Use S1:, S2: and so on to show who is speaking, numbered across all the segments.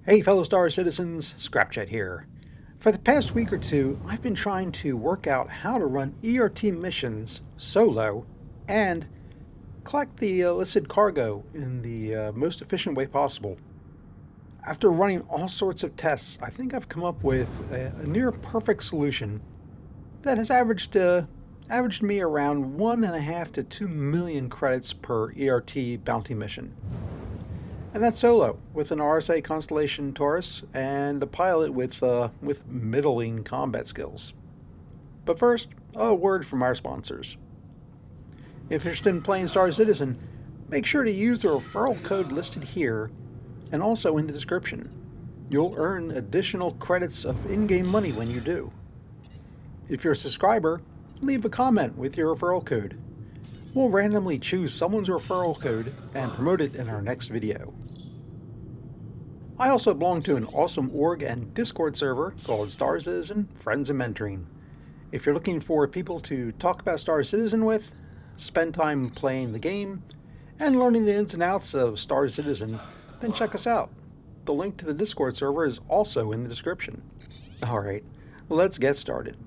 S1: Hey fellow Star Citizens, Scrapchat here. For the past week or two, I've been trying to work out how to run ERT missions solo and collect the illicit cargo in the most efficient way possible. After running all sorts of tests, I think I've come up with a near perfect solution that has averaged me around 1.5 to 2 million credits per ERT bounty mission. And that's solo, with an RSI Constellation Taurus and a pilot with middling combat skills. But first, a word from our sponsors. If you're interested in playing Star Citizen, make sure to use the referral code listed here and also in the description. You'll earn additional credits of in-game money when you do. If you're a subscriber, leave a comment with your referral code. We'll randomly choose someone's referral code and promote it in our next video. I also belong to an awesome org and Discord server called Star Citizen Friends and Mentoring. If you're looking for people to talk about Star Citizen with, spend time playing the game, and learning the ins and outs of Star Citizen, then check us out. The link to the Discord server is also in the description. Alright, let's get started.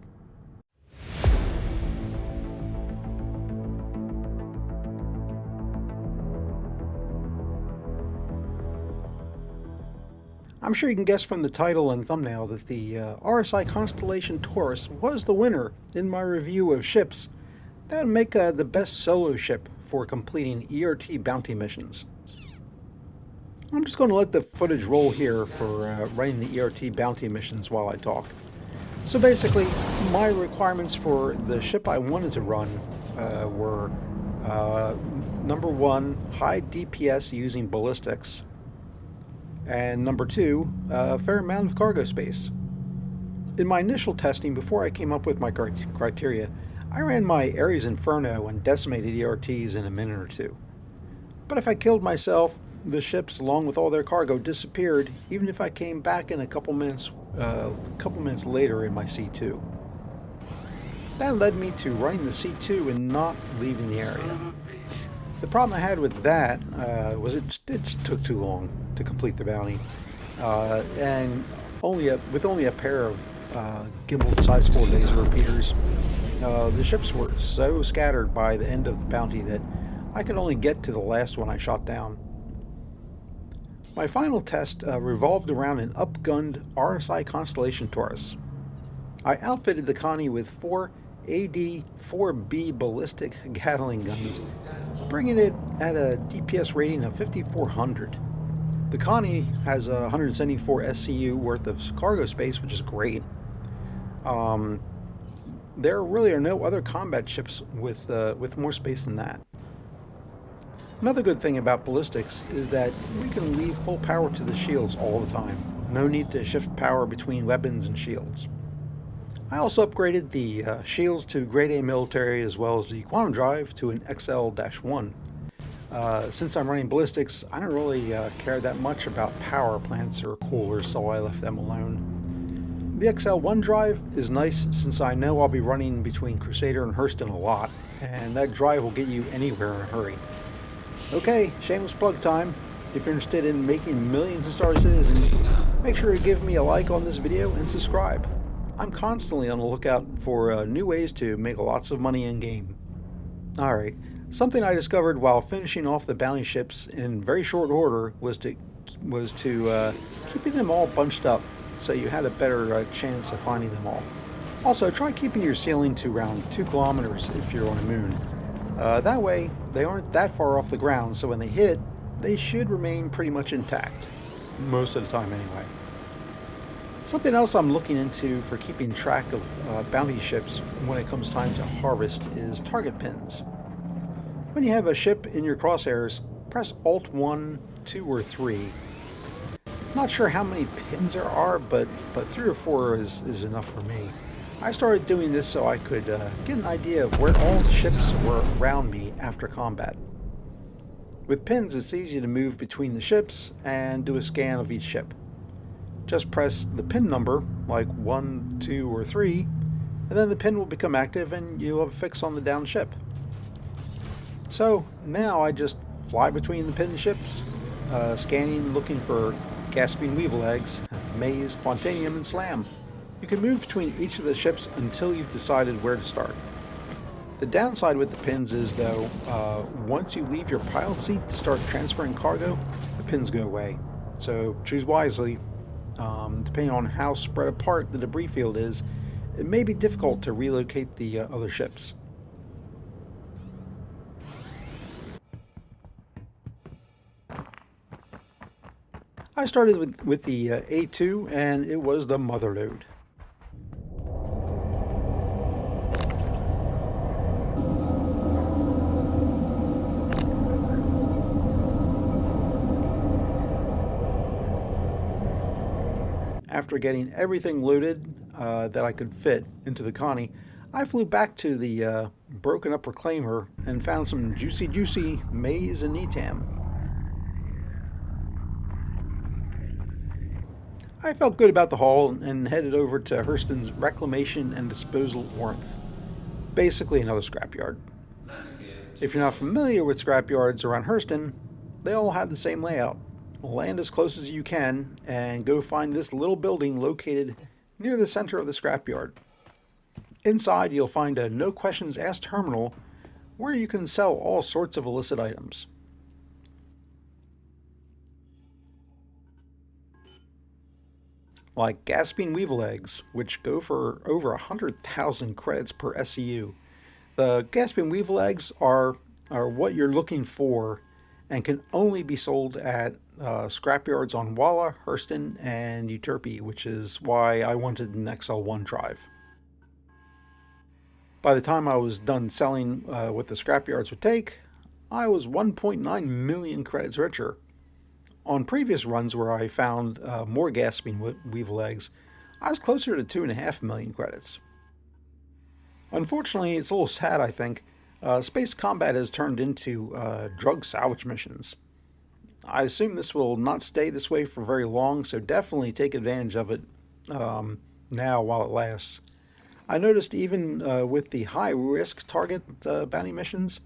S1: I'm sure you can guess from the title and thumbnail that the RSI Constellation Taurus was the winner in my review of ships that would make the best solo ship for completing ERT bounty missions. I'm just going to let the footage roll here for running the ERT bounty missions while I talk. So basically, my requirements for the ship I wanted to run were number one, high DPS using ballistics. And number two, a fair amount of cargo space. In my initial testing, before I came up with my criteria, I ran my Ares Inferno and decimated ERTs in a minute or two. But if I killed myself, the ships, along with all their cargo, disappeared, even if I came back in a couple minutes later in my C2. That led me to running the C2 and not leaving the area. The problem I had with that was it just took too long to complete the bounty, and with only a pair of gimbal size 4 laser repeaters, the ships were so scattered by the end of the bounty that I could only get to the last one I shot down. My final test revolved around an upgunned RSI Constellation Taurus. I outfitted the Connie with 4 AD-4B ballistic Gatling guns, bringing it at a DPS rating of 5400. The Connie has 174 SCU worth of cargo space, which is great. There really are no other combat ships with more space than that. Another good thing about ballistics is that we can leave full power to the shields all the time. No need to shift power between weapons and shields. I also upgraded the shields to Grade A military as well as the quantum drive to an XL-1. Since I'm running ballistics, I don't really care that much about power plants or coolers, so I left them alone. The XL-1 drive is nice since I know I'll be running between Crusader and Hurston a lot, and that drive will get you anywhere in a hurry. Okay, shameless plug time. If you're interested in making millions of Star Citizen, make sure to give me a like on this video and subscribe. I'm constantly on the lookout for new ways to make lots of money in-game. Alright, something I discovered while finishing off the bounty ships in very short order was to keeping them all bunched up so you had a better chance of finding them all. Also, try keeping your ceiling to around 2 kilometers if you're on a moon. That way, they aren't that far off the ground, so when they hit, they should remain pretty much intact. Most of the time anyway. Something else I'm looking into for keeping track of bounty ships when it comes time to harvest is target pins. When you have a ship in your crosshairs, press Alt 1, 2, or 3. Not sure how many pins there are, but 3 or 4 is enough for me. I started doing this so I could get an idea of where all the ships were around me after combat. With pins, it's easy to move between the ships and do a scan of each ship. Just press the pin number, like 1, 2, or 3, and then the pin will become active and you'll have a fix on the downed ship. So now I just fly between the pin ships, scanning, looking for gasping weevil eggs, maize, quantanium, and slam. You can move between each of the ships until you've decided where to start. The downside with the pins is, though, once you leave your pilot seat to start transferring cargo, the pins go away. So choose wisely. Depending on how spread apart the debris field is, it may be difficult to relocate the other ships. I started with the A2, and it was the mother lode. After getting everything loaded that I could fit into the Connie, I flew back to the broken up reclaimer and found some juicy maize and netam. I felt good about the haul and headed over to Hurston's Reclamation and Disposal Warmth, basically another scrapyard. If you're not familiar with scrapyards around Hurston, they all have the same layout. Land as close as you can and go find this little building located near the center of the scrapyard. Inside, you'll find a no questions asked terminal where you can sell all sorts of illicit items. Like gasping weevil eggs, which go for over 100,000 credits per SCU. The gasping weevil eggs are what you're looking for and can only be sold at scrapyards on Walla, Hurston, and Euterpe, which is why I wanted an XL1 drive. By the time I was done selling what the scrapyards would take, I was 1.9 million credits richer. On previous runs where I found more gasping weevil eggs, I was closer to 2.5 million credits. Unfortunately, it's a little sad, I think. Space combat has turned into drug salvage missions. I assume this will not stay this way for very long, so definitely take advantage of it now while it lasts. I noticed even with the high-risk target bounty missions,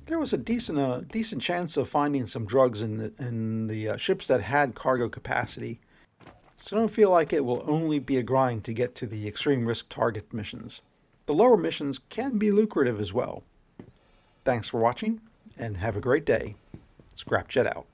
S1: there was a decent chance of finding some drugs in the ships that had cargo capacity. So don't feel like it will only be a grind to get to the extreme risk target missions. The lower missions can be lucrative as well. Thanks for watching, and have a great day. Scrapjet out.